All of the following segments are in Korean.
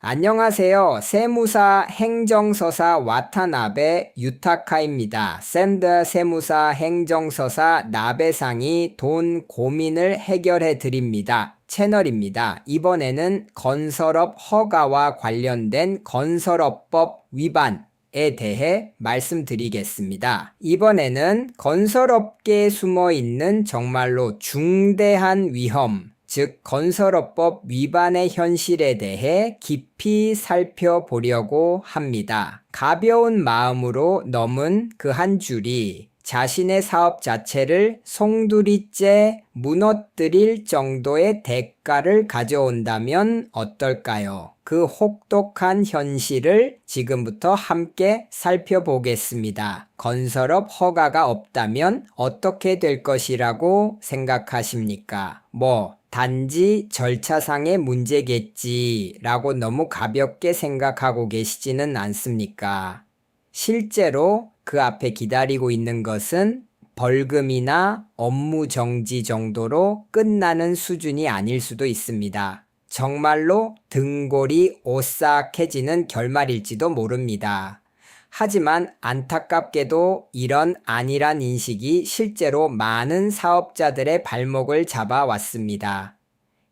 안녕하세요. 세무사 행정서사 와타나베 유타카입니다. 샌더 세무사 행정서사 나베상이 돈 고민을 해결해 드립니다. 채널입니다. 이번에는 건설업 허가와 관련된 건설업법 위반에 대해 말씀드리겠습니다. 이번에는 건설업계에 숨어 있는 정말로 중대한 위험, 즉 건설업법 위반의 현실에 대해 깊이 살펴보려고 합니다. 가벼운 마음으로 넘은 그 한 줄이 자신의 사업 자체를 송두리째 무너뜨릴 정도의 대가를 가져온다면 어떨까요? 그 혹독한 현실을 지금부터 함께 살펴보겠습니다. 건설업 허가가 없다면 어떻게 될 것이라고 생각하십니까? 단지 절차상의 문제겠지라고 너무 가볍게 생각하고 계시지는 않습니까? 실제로 그 앞에 기다리고 있는 것은 벌금이나 업무 정지 정도로 끝나는 수준이 아닐 수도 있습니다. 정말로 등골이 오싹해지는 결말일지도 모릅니다. 하지만 안타깝게도 이런 안일한 인식이 실제로 많은 사업자들의 발목을 잡아왔습니다.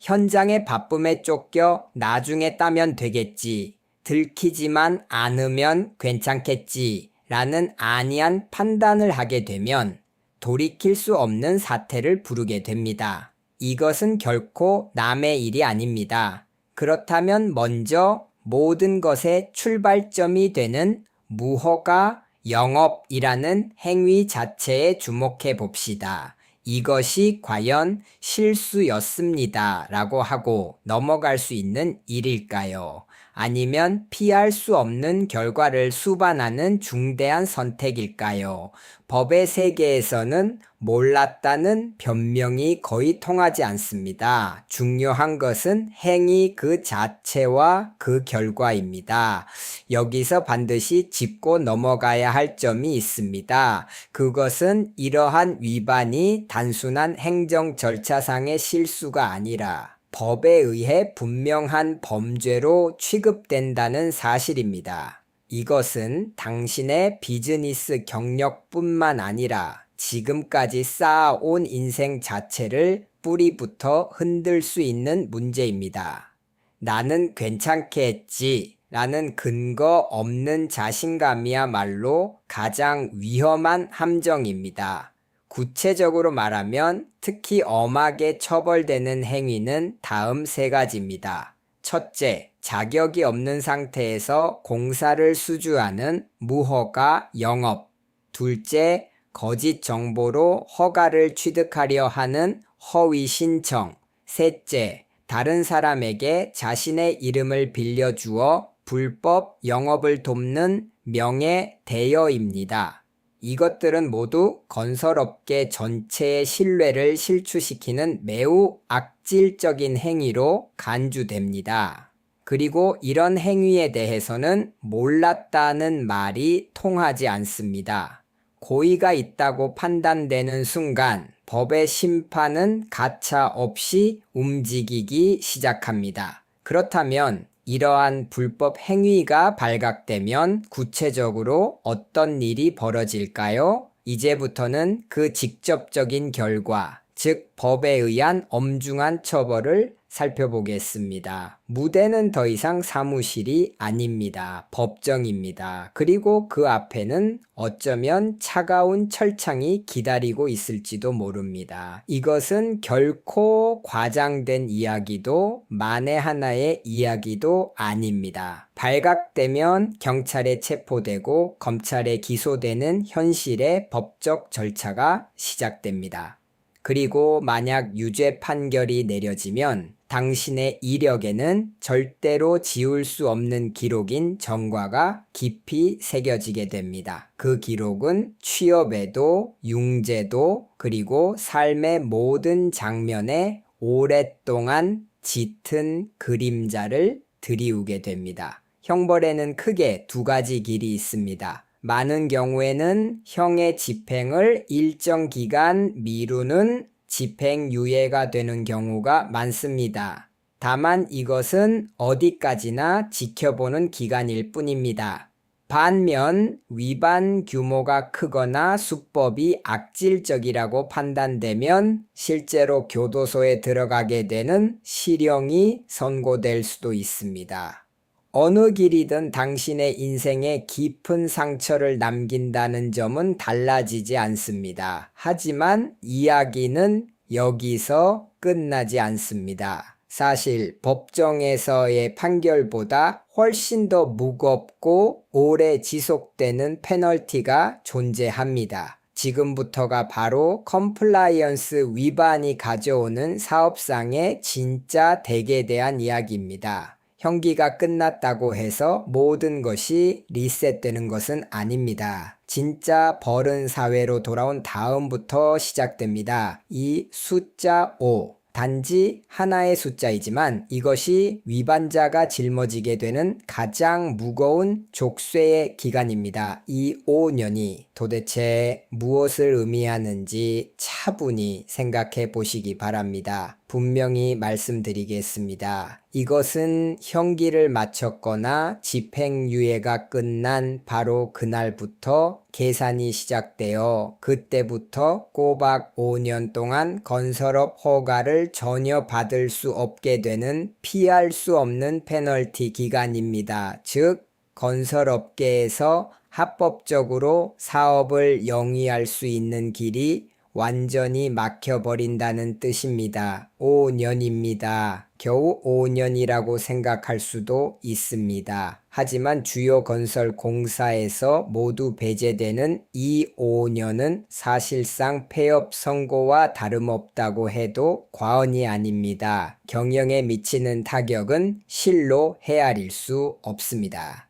현장의 바쁨에 쫓겨 나중에 따면 되겠지, 들키지만 않으면 괜찮겠지 라는 안이한 판단을 하게 되면 돌이킬 수 없는 사태를 부르게 됩니다. 이것은 결코 남의 일이 아닙니다. 그렇다면 먼저 모든 것의 출발점이 되는 무허가 영업이라는 행위 자체에 주목해 봅시다. 이것이 과연 실수였습니다 라고 하고 넘어갈 수 있는 일일까요? 아니면 피할 수 없는 결과를 수반하는 중대한 선택일까요? 법의 세계에서는 몰랐다는 변명이 거의 통하지 않습니다. 중요한 것은 행위 그 자체와 그 결과입니다. 여기서 반드시 짚고 넘어가야 할 점이 있습니다. 그것은 이러한 위반이 단순한 행정 절차상의 실수가 아니라 법에 의해 분명한 범죄로 취급된다는 사실입니다. 이것은 당신의 비즈니스 경력뿐만 아니라 지금까지 쌓아온 인생 자체를 뿌리부터 흔들 수 있는 문제입니다. 나는 괜찮게 했지 라는 근거 없는 자신감이야말로 가장 위험한 함정입니다. 구체적으로 말하면 특히 엄하게 처벌되는 행위는 다음 세 가지입니다. 첫째, 자격이 없는 상태에서 공사를 수주하는 무허가 영업. 둘째, 거짓 정보로 허가를 취득하려 하는 허위 신청. 셋째, 다른 사람에게 자신의 이름을 빌려주어 불법 영업을 돕는 명예 대여입니다. 이것들은 모두 건설업계 전체의 신뢰를 실추시키는 매우 악질적인 행위로 간주됩니다. 그리고 이런 행위에 대해서는 몰랐다는 말이 통하지 않습니다. 고의가 있다고 판단되는 순간 법의 심판은 가차 없이 움직이기 시작합니다. 그렇다면 이러한 불법 행위가 발각되면 구체적으로 어떤 일이 벌어질까요? 이제부터는 그 직접적인 결과, 즉 법에 의한 엄중한 처벌을 살펴보겠습니다. 무대는 더 이상 사무실이 아닙니다. 법정입니다. 그리고 그 앞에는 어쩌면 차가운 철창이 기다리고 있을지도 모릅니다. 이것은 결코 과장된 이야기도 만에 하나의 이야기도 아닙니다. 발각되면 경찰에 체포되고 검찰에 기소되는 현실의 법적 절차가 시작됩니다. 그리고 만약 유죄 판결이 내려지면 당신의 이력에는 절대로 지울 수 없는 기록인 전과가 깊이 새겨지게 됩니다. 그 기록은 취업에도, 융제도, 그리고 삶의 모든 장면에 오랫동안 짙은 그림자를 드리우게 됩니다. 형벌에는 크게 두 가지 길이 있습니다. 많은 경우에는 형의 집행을 일정 기간 미루는 집행유예가 되는 경우가 많습니다. 다만 이것은 어디까지나 지켜보는 기간일 뿐입니다. 반면 위반 규모가 크거나 수법이 악질적이라고 판단되면 실제로 교도소에 들어가게 되는 실형이 선고될 수도 있습니다. 어느 길이든 당신의 인생에 깊은 상처를 남긴다는 점은 달라지지 않습니다. 하지만 이야기는 여기서 끝나지 않습니다. 사실 법정에서의 판결보다 훨씬 더 무겁고 오래 지속되는 페널티가 존재합니다. 지금부터가 바로 컴플라이언스 위반이 가져오는 사업상의 진짜 덱에 대한 이야기입니다. 형기가 끝났다고 해서 모든 것이 리셋되는 것은 아닙니다. 진짜 벌은 사회로 돌아온 다음부터 시작됩니다. 이 숫자 5. 단지 하나의 숫자이지만 이것이 위반자가 짊어지게 되는 가장 무거운 족쇄의 기간입니다. 이 5년이 도대체 무엇을 의미하는지 차분히 생각해 보시기 바랍니다. 분명히 말씀드리겠습니다. 이것은 형기를 마쳤거나 집행유예가 끝난 바로 그날부터 계산이 시작되어 그때부터 꼬박 5년 동안 건설업 허가를 전혀 받을 수 없게 되는 피할 수 없는 페널티 기간입니다. 즉, 건설업계에서 합법적으로 사업을 영위할 수 있는 길이 완전히 막혀버린다는 뜻입니다. 5년입니다. 겨우 5년이라고 생각할 수도 있습니다. 하지만 주요 건설 공사에서 모두 배제되는 이 5년은 사실상 폐업 선고와 다름없다고 해도 과언이 아닙니다. 경영에 미치는 타격은 실로 헤아릴 수 없습니다.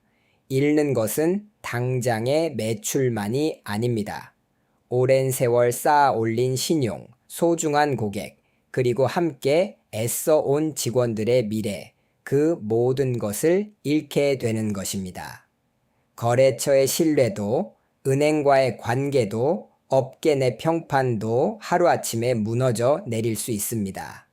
잃는 것은 당장의 매출만이 아닙니다. 오랜 세월 쌓아 올린 신용, 소중한 고객, 그리고 함께 애써 온 직원들의 미래, 그 모든 것을 잃게 되는 것입니다. 거래처의 신뢰도, 은행과의 관계도, 업계 내 평판도 하루아침에 무너져 내릴 수 있습니다.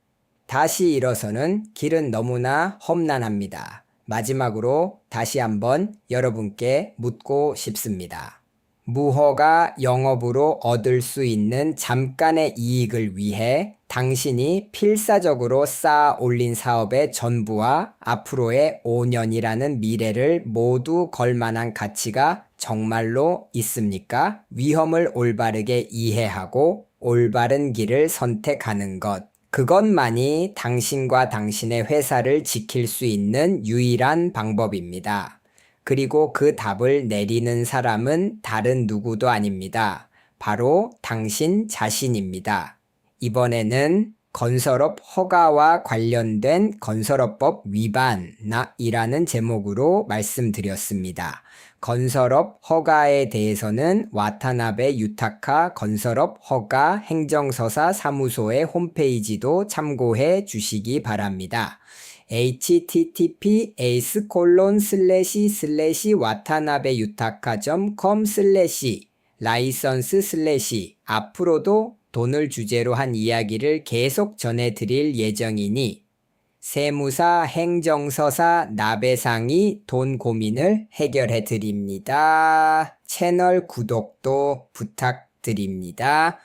다시 일어서는 길은 너무나 험난합니다. 마지막으로 다시 한번 여러분께 묻고 싶습니다. 무허가 영업으로 얻을 수 있는 잠깐의 이익을 위해 당신이 필사적으로 쌓아 올린 사업의 전부와 앞으로의 5년이라는 미래를 모두 걸 만한 가치가 정말로 있습니까? 위험을 올바르게 이해하고 올바른 길을 선택하는 것. 그것만이 당신과 당신의 회사를 지킬 수 있는 유일한 방법입니다. 그리고 그 답을 내리는 사람은 다른 누구도 아닙니다. 바로 당신 자신입니다. 이번에는 건설업 허가와 관련된 건설업법 위반이라는 제목으로 말씀드렸습니다. 건설업 허가에 대해서는 와타나베 유타카 건설업 허가 행정서사 사무소의 홈페이지도 참고해 주시기 바랍니다. https://watanabeutaka.com/license/ 앞으로도 돈을 주제로 한 이야기를 계속 전해드릴 예정이니 세무사 행정서사 나배상이 돈 고민을 해결해 드립니다. 채널 구독도 부탁드립니다.